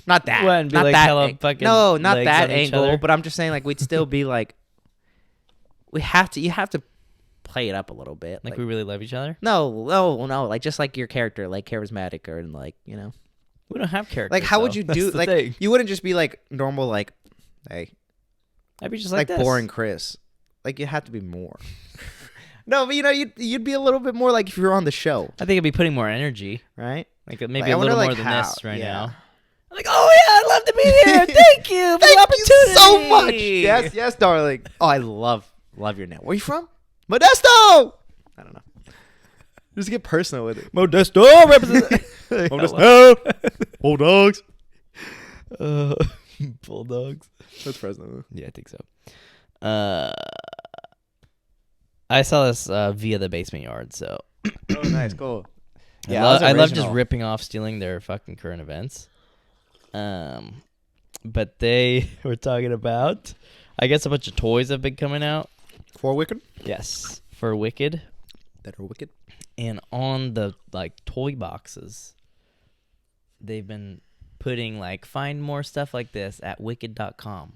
Not that. What, and be not like that. hella fucking No, not legs that on each angle. other? But I'm just saying, like we'd still be like, we have to. You have to play it up a little bit. Like we really love each other. No. Like just like your character, like charismatic or like you know. We don't have characters. Like how would though. you That's do? the Like thing. you wouldn't just be like normal. Like, hey, I'd be just like this. boring Chris. Like you have to be more. No, but you know, you'd be a little bit more like if you were on the show, I think I'd be putting more energy. right? Like maybe Like, I a little wonder, more like, than how- this right yeah. now. Like, oh yeah, I'd love to be here. Thank you for the Thank opportunity. you so much. Yes, darling. Oh, I love your name. Where you from? Modesto. I don't know. Just get personal with it. Modesto represent. Modesto. Bulldogs. Bulldogs. That's Fresno. Yeah, I think so. I saw this via the basement yard, so Oh, nice, cool. I, Yeah, I love just original. ripping off, stealing their fucking current events. But they were talking about, I guess a bunch of toys have been coming out. For Wicked. Yes, for Wicked, That are Wicked. and on the like toy boxes, they've been putting like find more stuff like this at wicked.com.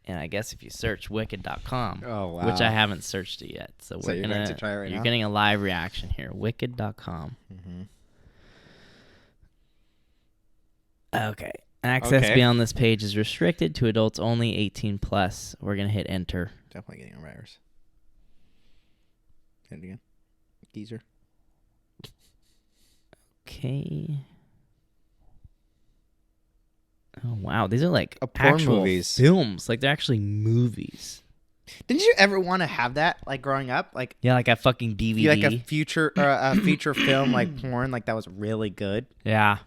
And I guess if you search wicked.com, Oh, wow. which I haven't searched it yet, so So we're you're gonna going to try it right you're now? getting a live reaction here. Wicked.com. Mm-hmm. Okay. Access Okay. beyond this page is restricted to adults only 18 plus. We're gonna hit enter. Definitely getting a virus. Hit it again. Geezer. Okay. Oh wow, these are like porn actual movies. films. Like they're actually movies. Didn't you ever want to have that, like growing up, like Yeah, like a fucking DVD. like a future or a feature film, like porn, like that was really good? Yeah.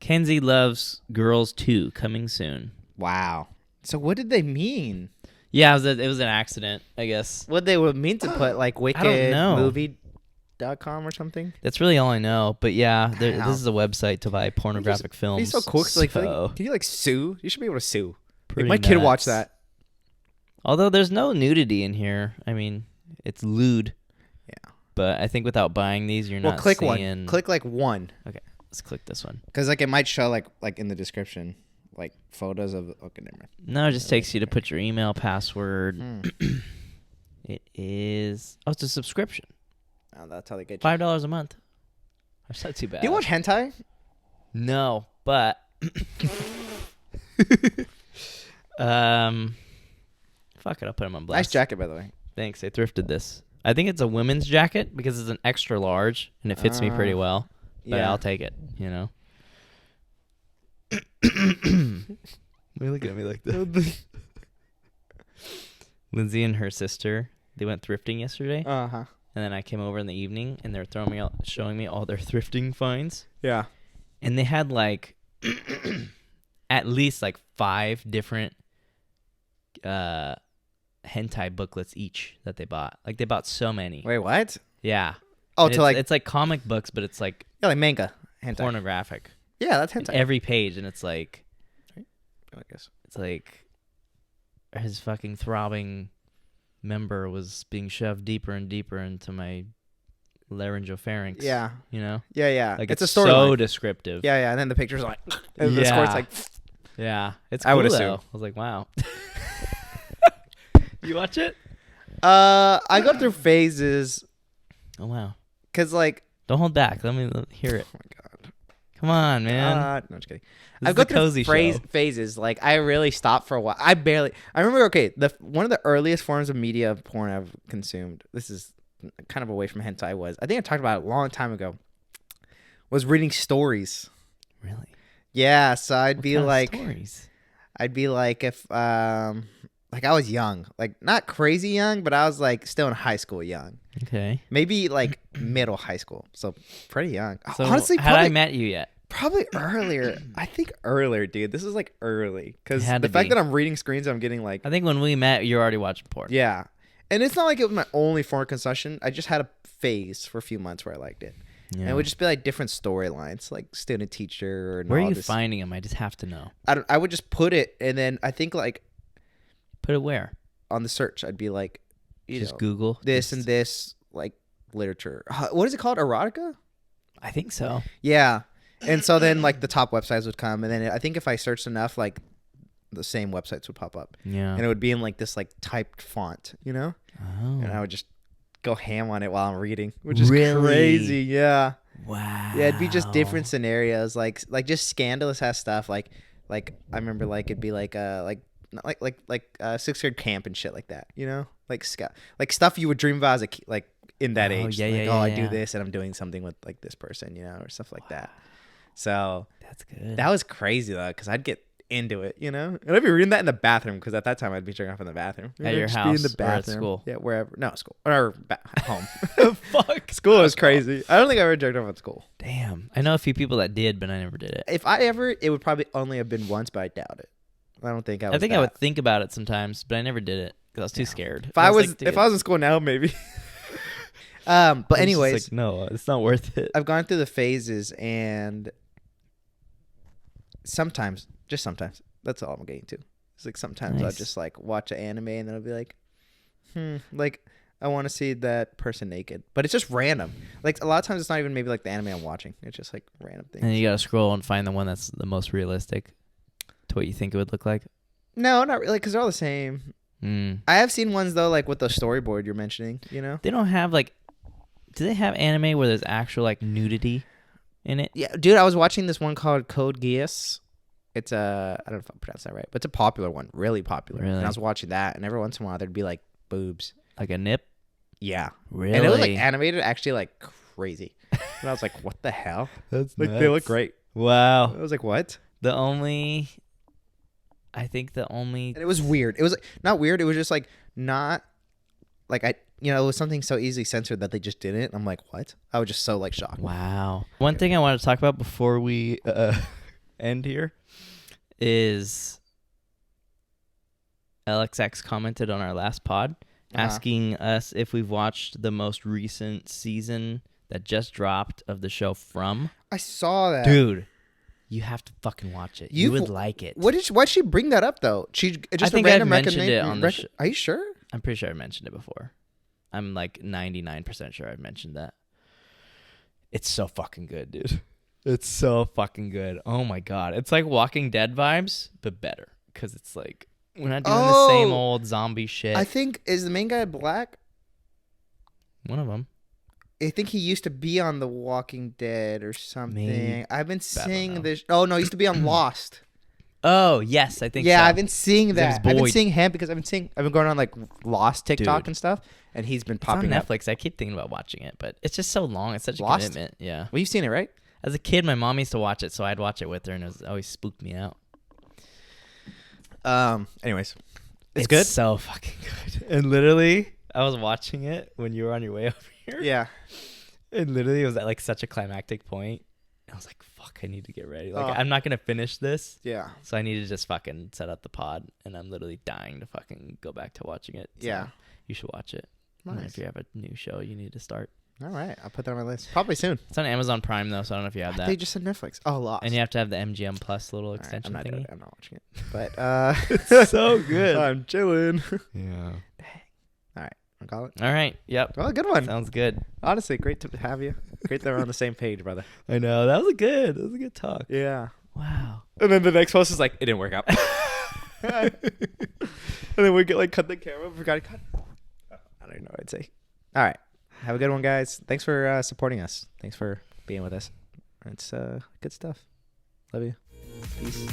Kenzie Loves Girls 2 coming soon. Wow. So what did they mean? Yeah, it was an accident, I guess. What they would mean to put like I don't know. wickedmovie.com or something? That's really all I know. But yeah, Wow. this is a website to buy pornographic films. It'd be so cool. 'Cause, like, so can you like sue? You should be able to sue. Like, pretty my kid watched nuts. that. Although there's no nudity in here. I mean, it's lewd. Yeah. But I think without buying these, you're Well, not click seeing... one. Click like one, Okay, let's click this one. because like it might show like in the description, like photos of. Okay, never mind. No, it just takes you to put your email password. Hmm. It is... Oh, it's a subscription. Oh, that's how they get you. $5 a month. That's not too bad. Do you watch hentai? No, but... Fuck it, I'll put them on blast. Nice jacket, by the way. Thanks, I thrifted this. I think it's a women's jacket because it's an extra large and it fits me pretty well. But yeah. I'll take it, you know. Why are you looking at me like that? Lindsay and her sister, they went thrifting yesterday, Uh huh. and then I came over in the evening, and they were showing me all their thrifting finds, Yeah. and they had like at least like 5 different hentai booklets each that they bought. Like they bought so many. Wait, what? Yeah. Oh, And to like it's like comic books, but it's like yeah, like manga hentai. pornographic. Yeah, that's In hentai. every page, and it's like I guess. his fucking throbbing member was being shoved deeper and deeper into my laryngopharynx. Yeah. You know? Yeah. Like it's a so storyline. descriptive. Yeah, and then the picture's like, and the Yeah. score's like, Yeah. It's I cool would though. assume. I was like, wow. You watch it? I go through phases Oh wow! because like, Don't hold back. Let me hear it. oh my god. Come on, man. No, just kidding. This I've is got the cozy show. phases. Like I really stopped for a while. I remember. Okay, one of the earliest forms of media of porn I've consumed. This is kind of away from hentai. I think I talked about it a long time ago. Was reading stories. Really? Yeah. So I'd What be kind of like, stories? I'd be like if like I was young, like not crazy young, but I was like still in high school young. Okay. Maybe like middle high school. So pretty young. So Honestly, had I met you yet? probably earlier. I think earlier, dude. This is like early because It had the to fact be. that I'm reading screens, I'm getting like, I think when we met, you were already watching porn. yeah. And it's not like it was my only form of consumption. I just had a phase for a few months where I liked it. Yeah. And it would just be like different storylines, like student teacher. And Where are all you this. finding them? I just have to know. I would just put it, and then I think like Put it where? on the search, I'd be like, you Just know, Google this Just- and this, like literature. What is it called? Erotica? I think so. Yeah. And so then like the top websites would come, and then I think if I searched enough, like the same websites would pop up, Yeah. and it would be in like this like typed font, you know, Oh. and I would just go ham on it while I'm reading, which is Really? crazy. Yeah. Wow. Yeah, it'd be just different scenarios, like just scandalous ass stuff. Like I remember like it'd be like sixth grade camp and shit like that, you know, like stuff you would dream about as a like in that Oh, age. yeah, like, yeah, oh, I yeah. do this and I'm doing something with like this person, you know, or stuff like that. So That's good. that was crazy though, because I'd get into it, you know, and I'd be reading that in the bathroom because at that time I'd be jerking off in the bathroom. At your Just house be in the or at bathroom. school? Yeah, wherever. No, school or home. Fuck. School is crazy. I don't think I ever jerked off at school. Damn. I know a few people that did, but I never did it. If I ever, it would probably only have been once, but I doubt it. I don't think I was. I think I that. would think about it sometimes, but I never did it because I was too scared. If I was, like, if I was in school now, maybe. But anyways, no, it's not worth it. I've gone through the phases, and sometimes, just sometimes, that's all I'm getting to. It's like sometimes I'll Nice. just like watch an anime, and then I'll be like, like I want to see that person naked, but it's just random. Like a lot of times, it's not even maybe like the anime I'm watching. It's just like random things. And you gotta scroll and find the one that's the most realistic to what you think it would look like. No, not really, because they're all the same. I have seen ones though, like with the storyboard you're mentioning. You know. They don't have like. Do they have anime where there's actual like nudity in it? Yeah, dude, I was watching this one called Code Geass. It's I don't know if I pronounced that right, but it's a popular one, really popular. Really? And I was watching that, and every once in a while there'd be like boobs. Like a nip? Yeah, Really? and it was like animated, actually like crazy. And I was like, what the hell? That's Like they look nuts. great. Wow. I was like, what? I think the only. And it was weird. It was like, not weird. It was just like not like it was something so easily censored that they just did it. I'm like, what? I was just so like shocked. Wow. One thing I want to talk about before we end here is LXX commented on our last pod asking us if we've watched the most recent season that just dropped of the show From. I saw that, Dude, you have to fucking watch it. You You've- would like it. Why'd she bring that up though? Just think a I've random mentioned recommendation. it on the sh- Are you sure? I'm pretty sure I mentioned it before. I'm like 99% sure I've mentioned that. It's so fucking good, dude. It's so fucking good. Oh my god. It's like Walking Dead vibes, but better. Because it's like, we're not doing the same Oh. old zombie shit. I think is the main guy black. One of them. I think he used to be on The Walking Dead or something. Maybe. I've been know. seeing this. Oh no, he used to be on Lost. Oh, yes, I think Yeah, so. I've been seeing His name's that. I've been Boyd. seeing him because I've been going on like Lost TikTok Dude. and stuff, and he's been It's on popping up. Netflix. I keep thinking about watching it, but it's just so long. It's such a Lost? commitment. Yeah. Well, you've seen it, right? As a kid, my mom used to watch it, so I'd watch it with her, and it always spooked me out. Anyways, it's good. So fucking good. And literally, I was watching it when you were on your way over here. Yeah. And literally, it was at like such a climactic point. I was like, fuck, I need to get ready. Like, Oh. I'm not going to finish this. Yeah. So I need to just fucking set up the pod. And I'm literally dying to fucking go back to watching it. So Yeah. You should watch it. And Nice. if you have a new show, you need to start. All right, I'll put that on my list. Probably soon. It's on Amazon Prime, though, so I don't know if you have that. They just said Netflix. Oh, Lost. And you have to have the MGM Plus little All right, extension I'm not doing thingy. it. I'm not watching it. But It's so good. I'm chilling. Yeah. All right, I'll call it. All right. Yep. Well, good one. Sounds good. Honestly, great to have you. Great that we're on the same page, brother. I know. That was a good talk. Yeah. Wow. And then the next post is like, it didn't work out. And then we get like cut the camera. Forgot to cut. I don't know what I'd say. All right. Have a good one, guys. Thanks for supporting us. Thanks for being with us. It's good stuff. Love you. Peace.